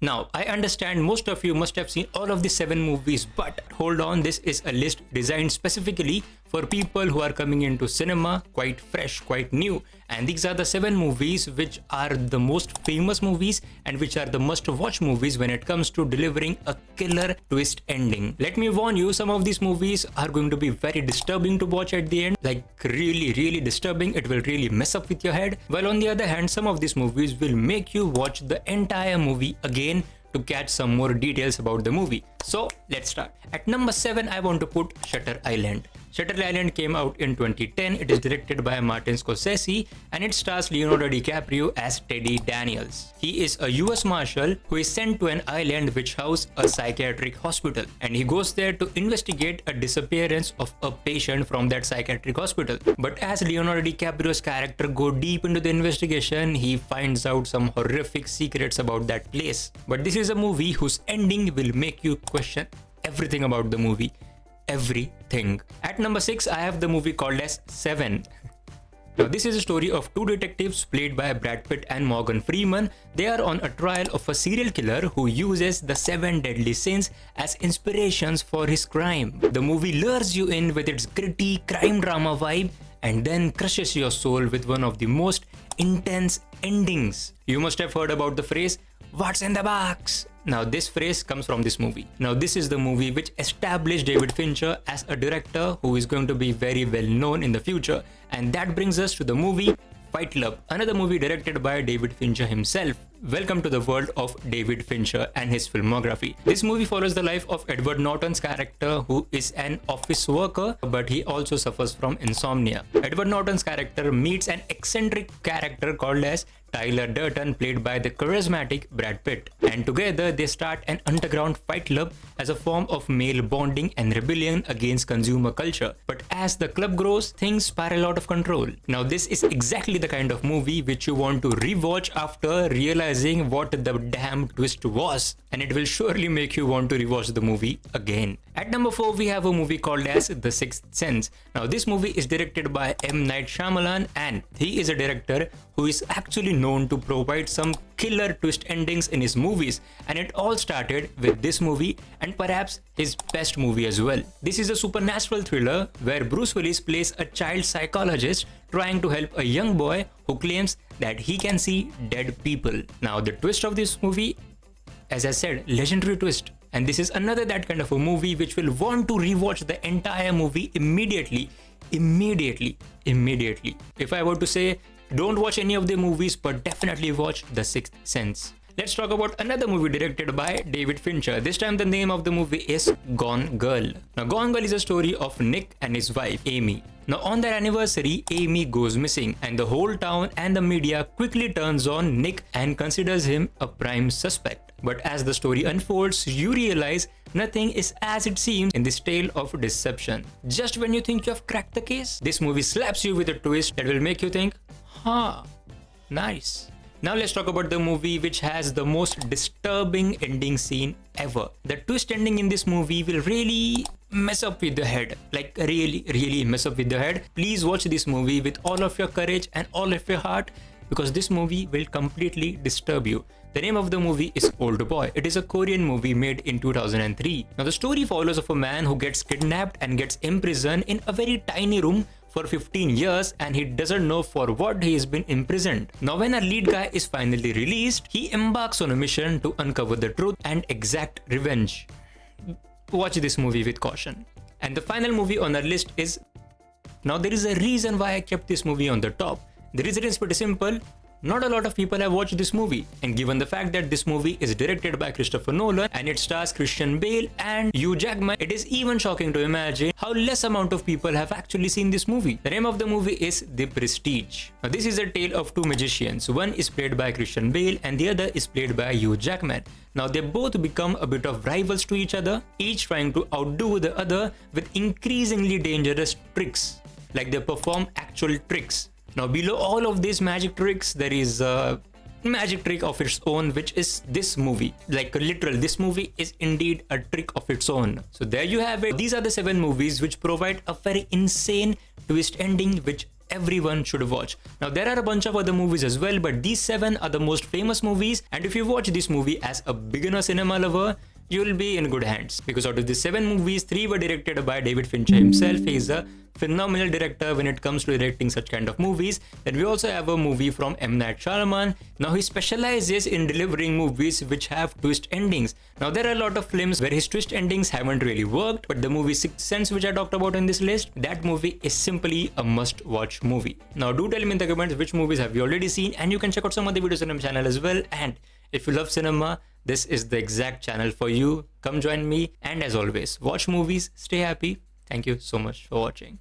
Now, I understand most of you must have seen all of the 7 movies, but hold on, this is a list designed specifically for people who are coming into cinema quite fresh, quite new. And these are the 7 movies which are the most famous movies and which are the must-watch movies when it comes to delivering a killer twist ending. Let me warn you, some of these movies are going to be very disturbing to watch at the end, like really disturbing. It will really mess up with your head. While on the other hand, some of these movies will make you watch the entire movie again to catch some more details about the movie. So let's start. At number 7, I want to put Shutter Island. Shutter Island came out in 2010. It is directed by Martin Scorsese and it stars Leonardo DiCaprio as Teddy Daniels. He is a US Marshal who is sent to an island which houses a psychiatric hospital, and he goes there to investigate a disappearance of a patient from that psychiatric hospital. But as Leonardo DiCaprio's character goes deep into the investigation, he finds out some horrific secrets about that place. But this is a movie whose ending will make you question everything about the movie. Everything. At number 6, I have the movie called as Seven. Now, this is a story of 2 detectives played by Brad Pitt and Morgan Freeman. They are on a trial of a serial killer who uses the 7 deadly sins as inspirations for his crime. The movie lures you in with its gritty crime drama vibe and then crushes your soul with one of the most intense endings. You must have heard about the phrase, "What's in the box?" Now, this phrase comes from this movie. Now, this is the movie which established David Fincher as a director who is going to be very well known in the future. And that brings us to the movie Fight Club, another movie directed by David Fincher himself. Welcome to the world of David Fincher and his filmography. This movie follows the life of Edward Norton's character, who is an office worker, but he also suffers from insomnia. Edward Norton's character meets an eccentric character called as Tyler Durden, played by the charismatic Brad Pitt. And together they start an underground fight club as a form of male bonding and rebellion against consumer culture. But as the club grows, things spiral out of control. Now, this is exactly the kind of movie which you want to rewatch after realizing what the damn twist was. And it will surely make you want to rewatch the movie again. At number 4, we have a movie called as The Sixth Sense. Now, this movie is directed by M. Night Shyamalan, and he is a director who is actually known to provide some killer twist endings in his movies, and it all started with this movie and perhaps his best movie as well. This is a supernatural thriller where Bruce Willis plays a child psychologist trying to help a young boy who claims that he can see dead people. Now, the twist of this movie, as I said, legendary twist. And this is another that kind of a movie which will want to rewatch the entire movie immediately. If I were to say, don't watch any of the movies, but definitely watch The Sixth Sense. Let's talk about another movie directed by David Fincher. This time the name of the movie is Gone Girl. Now, Gone Girl is a story of Nick and his wife, Amy. Now, on their anniversary, Amy goes missing and the whole town and the media quickly turns on Nick and considers him a prime suspect. But as the story unfolds, you realize nothing is as it seems in this tale of deception. Just when you think you have cracked the case, this movie slaps you with a twist that will make you think, huh, nice. Now let's talk about the movie which has the most disturbing ending scene ever. The twist ending in this movie will really mess up with the head. Like really mess up with the head. Please watch this movie with all of your courage and all of your heart, because this movie will completely disturb you. The name of the movie is Oldboy. It is a Korean movie made in 2003. Now, the story follows of a man who gets kidnapped and gets imprisoned in a very tiny room for 15 years, and he doesn't know for what he has been imprisoned. Now, when our lead guy is finally released, he embarks on a mission to uncover the truth and exact revenge. Watch this movie with caution. And the final movie on our list is... Now, there is a reason why I kept this movie on the top. The reason is pretty simple. Not a lot of people have watched this movie, and given the fact that this movie is directed by Christopher Nolan and it stars Christian Bale and Hugh Jackman, it is even shocking to imagine how less amount of people have actually seen this movie. The name of the movie is The Prestige. Now, this is a tale of 2 magicians. One is played by Christian Bale and the other is played by Hugh Jackman. Now, they both become a bit of rivals to each other, each trying to outdo the other with increasingly dangerous tricks, like they perform actual tricks. Now, below all of these magic tricks, there is a magic trick of its own, which is this movie. Like literal, this movie is indeed a trick of its own. So there you have it. These are the 7 movies which provide a very insane twist ending which everyone should watch. Now there are a bunch of other movies as well, but these 7 are the most famous movies, and if you watch this movie as a beginner cinema lover, you will be in good hands, because out of the 7 movies, 3 were directed by David Fincher himself. He is a phenomenal director when it comes to directing such kind of movies. Then we also have a movie from M. Night Shyamalan. Now he specializes in delivering movies which have twist endings. Now there are a lot of films where his twist endings haven't really worked, but the movie Sixth Sense, which I talked about in this list, that movie is simply a must-watch movie. Now do tell me in the comments which movies have you already seen, and you can check out some other videos on my channel as well. And if you love cinema, this is the exact channel for you. Come join me, and as always, watch movies, stay happy. Thank you so much for watching.